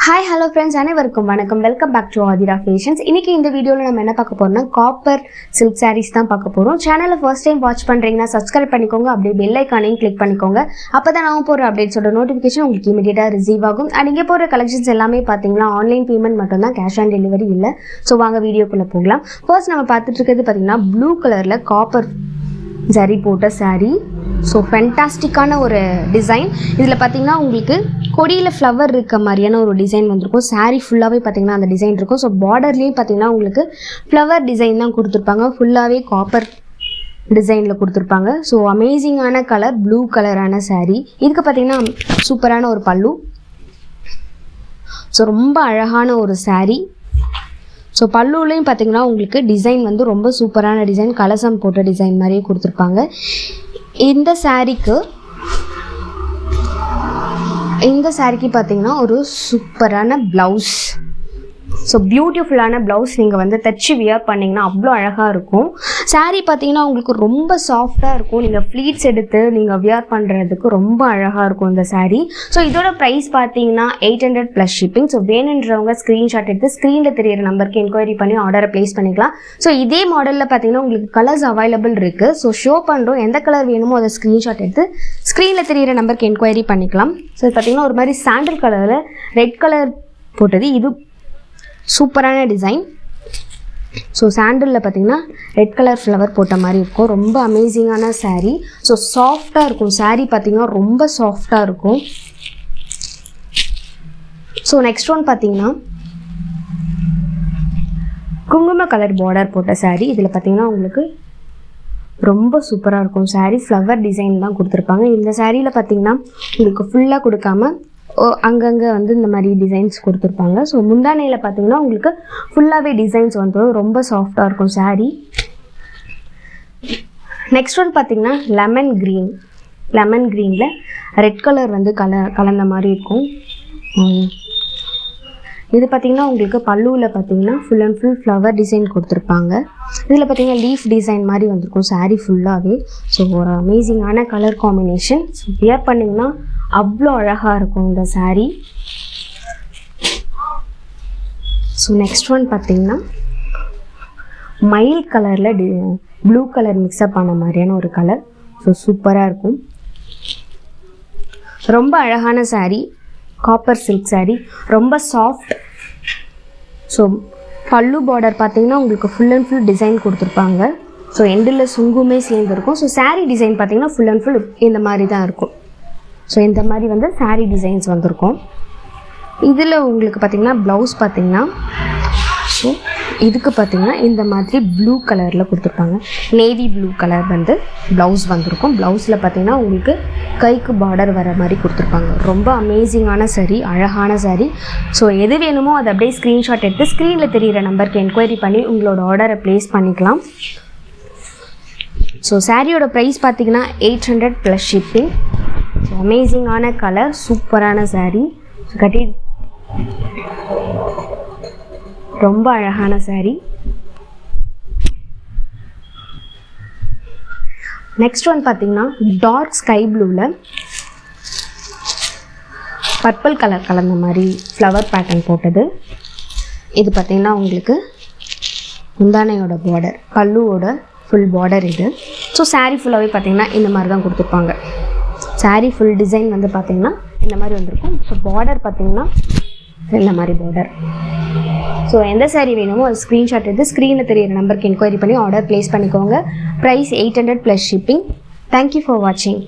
Hi, hello friends, அனைவருக்கும் வணக்கம். Welcome back to Aathira fashions. இன்னைக்கு இந்த வீடியோவில் நம்ம என்ன பார்க்க போறோம்னா காப்பர் சில்க் சாரீஸ் தான் பார்க்க போகிறோம். சேனலை ஃபர்ஸ்ட் டைம் வாட்ச் பண்ணுறீங்கன்னா சப்ஸ்கிரைப் பண்ணிக்கோங்க, அப்படியே பெல் ஐக்கானையும் கிளிக் பண்ணிக்கோங்க. அப்போ தான் நான் போகிற அப்டேட்ஸோட நோட்டிஃபிகேஷன் உங்களுக்கு இமீடியட்டாக ரிசீவ் ஆகும். அண்ட் இங்கே போகிற கலெக்ஷன்ஸ் எல்லாமே பார்த்தீங்கன்னா ஆன்லைன் பேமெண்ட் மட்டும் தான், கேஷ் ஆன் டெலிவரி இல்லை. ஸோ வாங்க வீடியோக்குள்ளே போகலாம். ஃபர்ஸ்ட் நம்ம பார்த்துட்டு இருக்கிறது பார்த்தீங்கன்னா ப்ளூ கலரில் காப்பர் ஜரி போட்ட சாரீ. ஸோ ஃபென்டாஸ்டிக்கான ஒரு டிசைன். இதில் பார்த்தீங்கன்னா உங்களுக்கு கொடியில் ஃப்ளவர் இருக்க மாதிரியான ஒரு டிசைன் வந்திருக்கும். சாரீ ஃபுல்லாகவே பார்த்தீங்கன்னா அந்த டிசைன் இருக்கும். ஸோ பார்டர்லேயும் பார்த்தீங்கன்னா உங்களுக்கு ஃப்ளவர் டிசைன் தான் கொடுத்துருப்பாங்க. ஃபுல்லாகவே காப்பர் டிசைனில் கொடுத்துருப்பாங்க. ஸோ அமேசிங்கான கலர், ப்ளூ கலரான சாரீ. இதுக்கு பார்த்தீங்கன்னா சூப்பரான ஒரு பல்லு. ஸோ ரொம்ப அழகான ஒரு சாரீ. ஸோ பல்லுலையும் பார்த்தீங்கன்னா உங்களுக்கு டிசைன் வந்து ரொம்ப சூப்பரான டிசைன், கலசம் போட்ட டிசைன் மாதிரியே கொடுத்துருப்பாங்க. இந்த சாரீக்கு பார்த்தீங்கன்னா ஒரு சூப்பரான ப்ளவுஸ். ஸோ பியூட்டிஃபுல்லான ப்ளவுஸ் நீங்கள் வந்து தைச்சி வியர் பண்ணிங்கன்னா அவ்வளோ அழகாக இருக்கும். சாரீ பார்த்தீங்கன்னா உங்களுக்கு ரொம்ப சாஃப்டாக இருக்கும். நீங்கள் ஃப்ளீட்ஸ் எடுத்து நீங்கள் வியர் பண்ணுறதுக்கு ரொம்ப அழகாக இருக்கும் இந்த சாரீ. ஸோ இதோட ப்ரைஸ் பார்த்தீங்கன்னா 800 + ஷிப்பிங். ஸோ வேணுன்றவங்க ஸ்க்ரீன்ஷாட் எடுத்து ஸ்க்ரீனில் தெரியிற நம்பருக்கு என்கொயரி பண்ணி ஆர்டரை ப்ளேஸ் பண்ணிக்கலாம். ஸோ இதே மாடலில் பார்த்தீங்கன்னா உங்களுக்கு கலர்ஸ் அவைலபிள் இருக்குது. ஸோ ஷோ பண்ணுறோம், எந்த கலர் வேணுமோ அதை ஸ்க்ரீன்ஷாட் எடுத்து ஸ்க்ரீனில் தெரியிற நம்பருக்கு என்கொயரி பண்ணிக்கலாம். ஸோ பார்த்தீங்கன்னா ஒரு மாதிரி சாண்டில் கலரில் ரெட் கலர் போட்டது. இது சூப்பரான டிசைன். ஸோ சாண்டலில் பார்த்தீங்கன்னா ரெட் கலர் ஃப்ளவர் போட்ட மாதிரி இருக்கும். ரொம்ப அமேசிங்கான சாரீ. ஸோ சாஃப்டாக இருக்கும் சாரீ, பார்த்தீங்கன்னா ரொம்ப சாஃப்டாக இருக்கும். ஸோ நெக்ஸ்ட் ஒன் பார்த்தீங்கன்னா குங்கும கலர் பார்டர் போட்ட சாரீ. இதில் பார்த்தீங்கன்னா உங்களுக்கு ரொம்ப சூப்பராக இருக்கும் சாரீ. ஃப்ளவர் டிசைன் தான் கொடுத்துருப்பாங்க. இந்த சாரியில் பார்த்தீங்கன்னா உங்களுக்கு ஃபுல்லாக கொடுக்காம அங்கங்கே வந்து இந்த மாதிரி டிசைன்ஸ் கொடுத்துருப்பாங்க. ஸோ முந்தானையில் பார்த்தீங்கன்னா உங்களுக்கு ஃபுல்லாகவே டிசைன்ஸ் வந்துடும். ரொம்ப சாஃப்டாக இருக்கும் சாரீ. நெக்ஸ்ட் ஒன் பார்த்தீங்கன்னா லெமன் க்ரீனில் ரெட் கலர் வந்து கலந்த மாதிரி இருக்கும். இது பார்த்தீங்கன்னா உங்களுக்கு பல்லுவில் பார்த்தீங்கன்னா full and full flower design கொடுத்துருப்பாங்க. இதில் பார்த்தீங்கன்னா லீஃப் டிசைன் மாதிரி வந்திருக்கும் சாரீ ஃபுல்லாகவே. ஸோ ஒரு அமேசிங்கான கலர் காம்பினேஷன். ஸோ வியர் பண்ணிங்கன்னா அவ்வளோ அழகாக இருக்கும் இந்த சாரீ. ஸோ நெக்ஸ்ட் ஒன் பார்த்தீங்கன்னா மயில் கலரில் ப்ளூ கலர் மிக்ஸ்அப் பண்ண மாதிரியான ஒரு கலர். ஸோ சூப்பராக இருக்கும். ரொம்ப அழகான சாரீ, காப்பர் சில்க் சாரீ, ரொம்ப சாஃப்ட். ஸோ பல்லு பார்டர் பார்த்தீங்கன்னா உங்களுக்கு ஃபுல் அண்ட் ஃபுல் டிசைன் கொடுத்துருப்பாங்க. ஸோ எண்டில் சுங்குமே சேர்ந்துருக்கும். ஸோ சாரீ டிசைன் பார்த்தீங்கன்னா ஃபுல் அண்ட் ஃபுல் இந்த மாதிரி தான் இருக்கும். ஸோ இந்த மாதிரி வந்து சாரீ டிசைன்ஸ் வந்திருக்கும். இதில் உங்களுக்கு பார்த்திங்கன்னா ப்ளவுஸ் பார்த்திங்கன்னா ஸோ இதுக்கு பார்த்திங்கன்னா இந்த மாதிரி ப்ளூ கலரில் கொடுத்துருப்பாங்க. நேவி ப்ளூ கலர் வந்து ப்ளவுஸ் வந்திருக்கும். ப்ளவுஸில் பார்த்திங்கன்னா உங்களுக்கு கைக்கு பார்டர் வர மாதிரி கொடுத்துருப்பாங்க. ரொம்ப அமேசிங்கான சாரீ, அழகான சாரீ. ஸோ எது வேணுமோ அதை அப்படியே ஸ்க்ரீன்ஷாட் எடுத்து ஸ்க்ரீனில் தெரிகிற நம்பருக்கு என்கொயரி பண்ணி உங்களோட ஆர்டரை ப்ளேஸ் பண்ணிக்கலாம். ஸோ சாரியோட ப்ரைஸ் பார்த்திங்கன்னா 800 + ஷிப்பிங். அமேசிங்கான கலர், சூப்பரான சாரீ. கட்டி ரொம்ப அழகான சாரீ. நெக்ஸ்ட் ஒன் பார்த்தீங்கன்னா டார்க் ஸ்கை ப்ளூவில் பர்பிள் கலர் கலந்த மாதிரி ஃப்ளவர் பேட்டர்ன் போட்டது. இது பார்த்தீங்கன்னா உங்களுக்கு முந்தானையோட பார்டர், பல்லுவோட ஃபுல் பார்டர் இது. ஸோ சாரீ ஃபுல்லாகவே பார்த்தீங்கன்னா இந்த மாதிரி தான் கொடுத்துருப்பாங்க. சாரீ ஃபுல் டிசைன் வந்து பார்த்திங்கன்னா இந்த மாதிரி வந்திருக்கும். ஸோ பார்டர் பார்த்திங்கன்னா இந்த மாதிரி பார்டர். ஸோ எந்த சாரீ வேணுமோ அது ஸ்க்ரீன்ஷாட் எடுத்து ஸ்க்ரீனில் தெரியிற நம்பருக்கு என்கொயரி பண்ணி ஆர்டர் ப்ளேஸ் பண்ணிக்கோங்க. Price 800 + shipping. தேங்க்யூ ஃபார் வாட்சிங்.